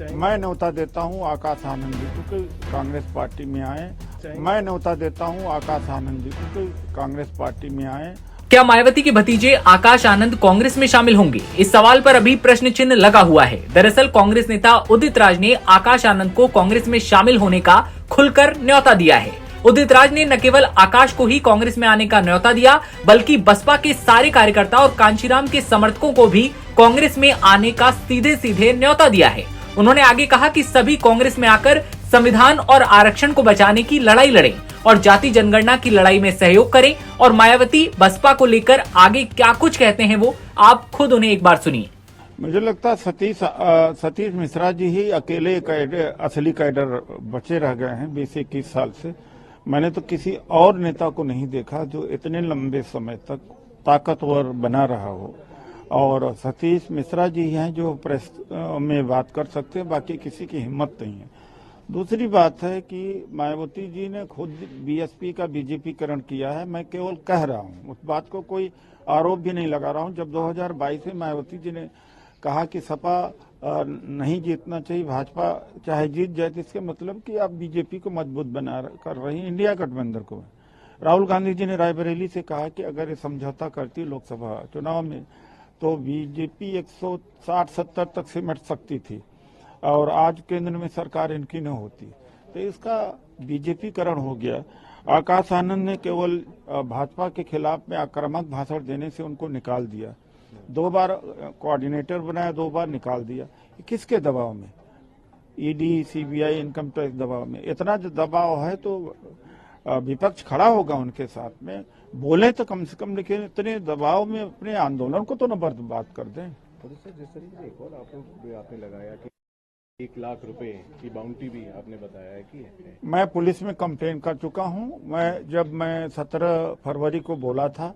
मैं न्योता देता हूं आकाश आनंद जी को कि कांग्रेस पार्टी में आए। मैं न्योता देता हूं आकाश आनंद जी को कि कांग्रेस पार्टी में आए। क्या मायावती के भतीजे आकाश आनंद कांग्रेस में शामिल होंगे? इस सवाल पर अभी प्रश्न चिन्ह लगा हुआ है। दरअसल कांग्रेस नेता उदित राज ने आकाश आनंद को कांग्रेस में शामिल होने का खुलकर न्योता दिया है। उदित राज ने न केवल आकाश को ही कांग्रेस में आने का न्योता दिया, बल्कि बसपा के सारे कार्यकर्ता और कांशीराम के समर्थकों को भी कांग्रेस में आने का सीधे सीधे न्योता दिया है। उन्होंने आगे कहा कि सभी कांग्रेस में आकर संविधान और आरक्षण को बचाने की लड़ाई लड़ें और जाति जनगणना की लड़ाई में सहयोग करें। और मायावती बसपा को लेकर आगे क्या कुछ कहते हैं वो आप खुद उन्हें एक बार सुनिए। मुझे लगता है सतीश मिश्रा जी ही अकेले असली कैडर बचे रह गए हैं 20-21 साल से। मैंने तो किसी और नेता को नहीं देखा जो इतने लंबे समय तक ताकतवर बना रहा हो, और सतीश मिश्रा जी हैं जो प्रेस में बात कर सकते हैं, बाकी किसी की हिम्मत नहीं है। दूसरी बात है कि मायावती जी ने खुद बीएसपी का बीजेपीकरण किया है। मैं केवल कह रहा हूं, उस बात को कोई आरोप भी नहीं लगा रहा हूं। जब 2022 में मायावती जी ने कहा कि सपा नहीं जीतना चाहिए, भाजपा चाहे जीत जाए, तो इसके मतलब कि आप बीजेपी को मजबूत बना कर रही हैं, इंडिया गठबंधन को। राहुल गांधी जी ने रायबरेली से कहा कि अगर ये समझौता करती लोकसभा चुनाव में तो बीजेपी 160-70 तक सिमट सकती थी और आज केंद्र में सरकार इनकी न होती। तो इसका बीजेपीकरण हो गया। आकाश आनंद ने केवल भाजपा के खिलाफ में आक्रामक भाषण देने से उनको निकाल दिया। 2 बार कोऑर्डिनेटर बनाया, 2 बार निकाल दिया। किसके दबाव में? ईडी, सीबीआई, इनकम टैक्स दबाव में। इतना जो दबाव है तो विपक्ष खड़ा होगा उनके साथ में, बोले तो कम से कम, लेकिन इतने दबाव में अपने आंदोलन को तो न बर्बाद कर दें। जिस तरीके से एक और आपने लगाया कि 1 लाख रुपए की बाउंटी भी आपने बताया है कि मैं पुलिस में कंप्लेन कर चुका हूं। जब मैं 17 फरवरी को बोला था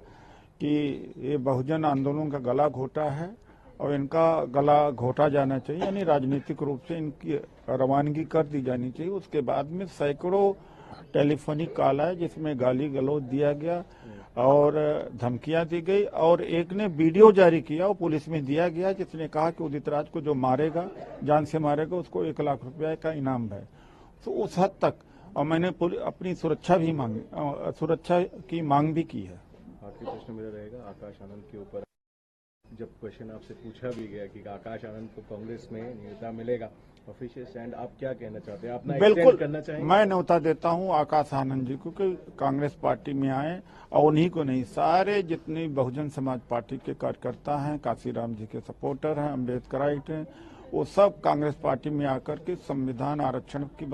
कि ये बहुजन आंदोलन का गला घोटा है और इनका गला घोटा जाना चाहिए, यानी राजनीतिक रूप से इनकी रवानगी कर दी जानी चाहिए। उसके बाद में सैकड़ों टेलीफोनिक कॉल आए जिसमें गाली गलौज दिया गया और धमकियां दी गई, और एक ने वीडियो जारी किया और पुलिस में दिया गया जिसने कहा कि उदित राज को जो मारेगा, जान से मारेगा, उसको 1 लाख रुपया का इनाम है। तो उस हद तक, और मैंने अपनी सुरक्षा की मांग भी की है। आखिरी प्रश्न मेरा रहेगा आकाश आनंद के ऊपर। जब क्वेश्चन आपसे पूछा भी गया कि आकाश आनंद को कांग्रेस में न्योता मिलेगा, ऑफिशियल स्टैंड आप क्या कहना चाहते हैं? अपना एक्सटेंड करना चाहेंगे? मैं न्योता देता हूं आकाश आनंद जी को कि कांग्रेस पार्टी में आए, और उन्हीं को नहीं, सारे जितने बहुजन समाज पार्टी के कार्यकर्ता हैं, काशीराम जी के सपोर्टर हैं, अम्बेडकराइट हैं, वो सब कांग्रेस पार्टी में आकर के संविधान आरक्षण की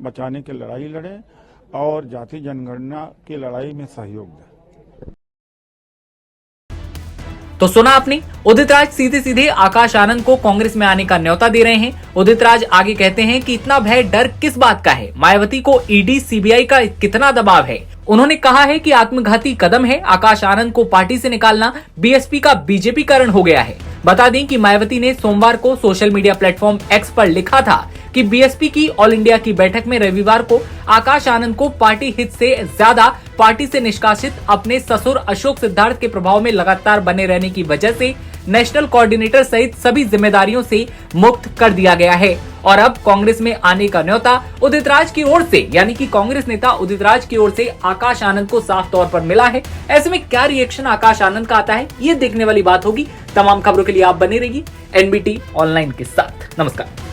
बचाने की लड़ाई लड़े और जाति जनगणना की लड़ाई में सहयोग दें। तो सुना आपने, उदित राज सीधे सीधे आकाश आनंद को कांग्रेस में आने का न्योता दे रहे हैं। उदित राज आगे कहते हैं कि इतना भय डर किस बात का है, मायावती को ईडी सीबीआई का कितना दबाव है। उन्होंने कहा है कि आत्मघाती कदम है, आकाश आनंद को पार्टी से निकालना बीएसपी का बीजेपीकरण हो गया है। बता दें कि मायावती ने सोमवार को सोशल मीडिया प्लेटफॉर्म एक्स पर लिखा था कि बीएसपी की ऑल इंडिया की बैठक में रविवार को आकाश आनंद को पार्टी हित से ज्यादा पार्टी से निष्कासित अपने ससुर अशोक सिद्धार्थ के प्रभाव में लगातार बने रहने की वजह से नेशनल कोऑर्डिनेटर सहित सभी जिम्मेदारियों से मुक्त कर दिया गया है। और अब कांग्रेस में आने का न्योता उदित राज की ओर से, यानी कि कांग्रेस नेता उदित राज की ओर से आकाश आनंद को साफ तौर पर मिला है। ऐसे में क्या रिएक्शन आकाश आनंद का आता है, ये देखने वाली बात होगी। तमाम खबरों के लिए आप बने रहिए एनबीटी ऑनलाइन के साथ। नमस्कार।